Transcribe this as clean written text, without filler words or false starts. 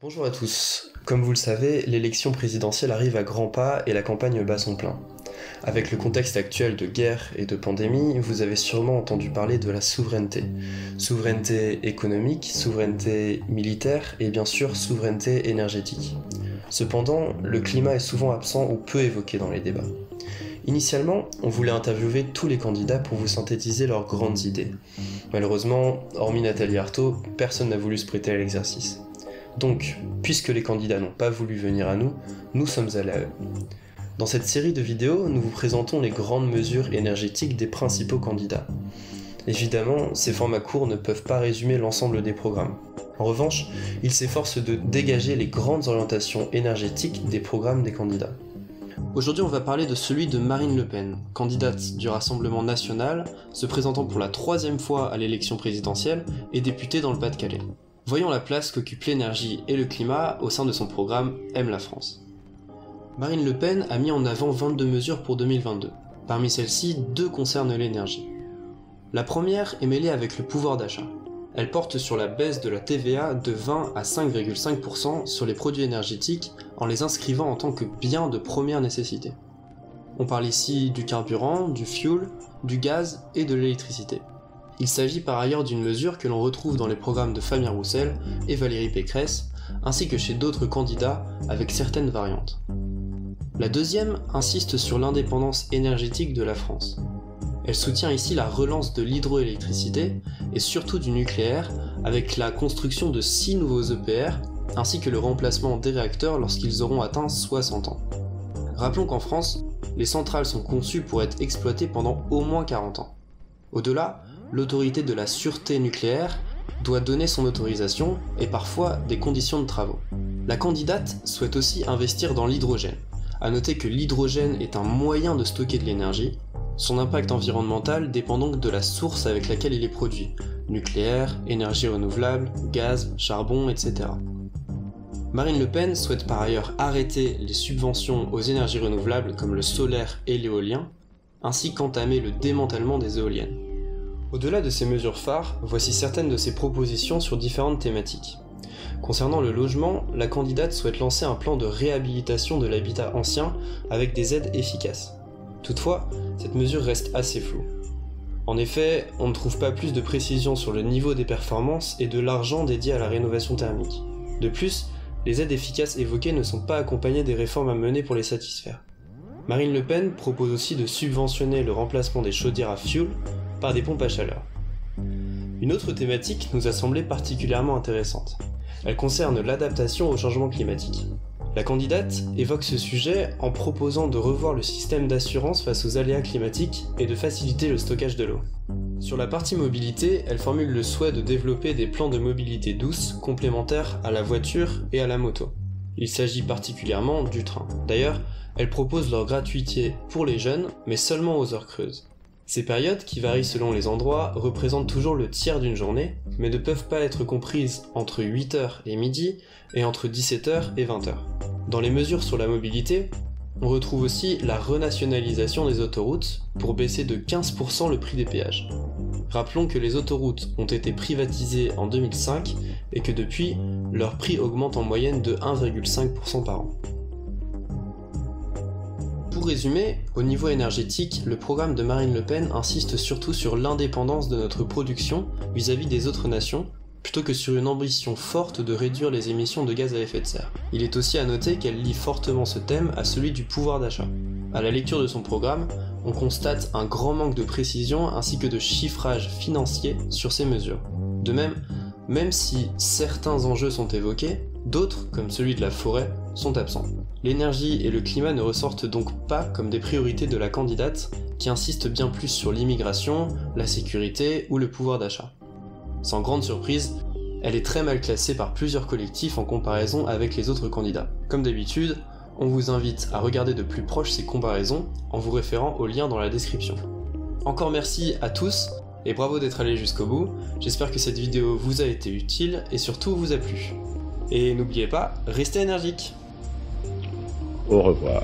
Bonjour à tous. Comme vous le savez, l'élection présidentielle arrive à grands pas et la campagne bat son plein. Avec le contexte actuel de guerre et de pandémie, vous avez sûrement entendu parler de la souveraineté. Souveraineté économique, souveraineté militaire et bien sûr souveraineté énergétique. Cependant, le climat est souvent absent ou peu évoqué dans les débats. Initialement, on voulait interviewer tous les candidats pour vous synthétiser leurs grandes idées. Malheureusement, hormis Nathalie Arthaud, personne n'a voulu se prêter à l'exercice. Donc, puisque les candidats n'ont pas voulu venir à nous, nous sommes allés à eux. Dans cette série de vidéos, nous vous présentons les grandes mesures énergétiques des principaux candidats. Évidemment, ces formats courts ne peuvent pas résumer l'ensemble des programmes. En revanche, ils s'efforcent de dégager les grandes orientations énergétiques des programmes des candidats. Aujourd'hui, on va parler de celui de Marine Le Pen, candidate du Rassemblement national, se présentant pour la 3e fois à l'élection présidentielle et députée dans le Pas-de-Calais. Voyons la place qu'occupent l'énergie et le climat au sein de son programme Aime la France. Marine Le Pen a mis en avant 22 mesures pour 2022. Parmi celles-ci, 2 concernent l'énergie. La première est mêlée avec le pouvoir d'achat. Elle porte sur la baisse de la TVA de 20 à 5,5% sur les produits énergétiques en les inscrivant en tant que biens de première nécessité. On parle ici du carburant, du fioul, du gaz et de l'électricité. Il s'agit par ailleurs d'une mesure que l'on retrouve dans les programmes de Fabien Roussel et Valérie Pécresse, ainsi que chez d'autres candidats avec certaines variantes. La deuxième insiste sur l'indépendance énergétique de la France. Elle soutient ici la relance de l'hydroélectricité et surtout du nucléaire avec la construction de 6 nouveaux EPR ainsi que le remplacement des réacteurs lorsqu'ils auront atteint 60 ans. Rappelons qu'en France, les centrales sont conçues pour être exploitées pendant au moins 40 ans. Au-delà, l'autorité de la sûreté nucléaire doit donner son autorisation et parfois des conditions de travaux. La candidate souhaite aussi investir dans l'hydrogène. À noter que l'hydrogène est un moyen de stocker de l'énergie. Son impact environnemental dépend donc de la source avec laquelle il est produit. Nucléaire, énergie renouvelable, gaz, charbon, etc. Marine Le Pen souhaite par ailleurs arrêter les subventions aux énergies renouvelables comme le solaire et l'éolien, ainsi qu'entamer le démantèlement des éoliennes. Au-delà de ces mesures phares, voici certaines de ses propositions sur différentes thématiques. Concernant le logement, la candidate souhaite lancer un plan de réhabilitation de l'habitat ancien avec des aides efficaces. Toutefois, cette mesure reste assez floue. En effet, on ne trouve pas plus de précision sur le niveau des performances et de l'argent dédié à la rénovation thermique. De plus, les aides efficaces évoquées ne sont pas accompagnées des réformes à mener pour les satisfaire. Marine Le Pen propose aussi de subventionner le remplacement des chaudières à fioul par des pompes à chaleur. Une autre thématique nous a semblé particulièrement intéressante. Elle concerne l'adaptation au changement climatique. La candidate évoque ce sujet en proposant de revoir le système d'assurance face aux aléas climatiques et de faciliter le stockage de l'eau. Sur la partie mobilité, elle formule le souhait de développer des plans de mobilité douce complémentaires à la voiture et à la moto. Il s'agit particulièrement du train. D'ailleurs, elle propose leur gratuité pour les jeunes, mais seulement aux heures creuses. Ces périodes, qui varient selon les endroits, représentent toujours le tiers d'une journée, mais ne peuvent pas être comprises entre 8h et midi et entre 17h et 20h. Dans les mesures sur la mobilité, on retrouve aussi la renationalisation des autoroutes pour baisser de 15% le prix des péages. Rappelons que les autoroutes ont été privatisées en 2005 et que depuis, leur prix augmente en moyenne de 1,5% par an. Pour résumer, au niveau énergétique, le programme de Marine Le Pen insiste surtout sur l'indépendance de notre production vis-à-vis des autres nations, plutôt que sur une ambition forte de réduire les émissions de gaz à effet de serre. Il est aussi à noter qu'elle lie fortement ce thème à celui du pouvoir d'achat. À la lecture de son programme, on constate un grand manque de précision ainsi que de chiffrage financier sur ces mesures. De même si certains enjeux sont évoqués, d'autres, comme celui de la forêt, sont absents. L'énergie et le climat ne ressortent donc pas comme des priorités de la candidate, qui insiste bien plus sur l'immigration, la sécurité ou le pouvoir d'achat. Sans grande surprise, elle est très mal classée par plusieurs collectifs en comparaison avec les autres candidats. Comme d'habitude, on vous invite à regarder de plus proche ces comparaisons en vous référant au lien dans la description. Encore merci à tous et bravo d'être allés jusqu'au bout, j'espère que cette vidéo vous a été utile et surtout vous a plu. Et n'oubliez pas, restez énergiques. Au revoir.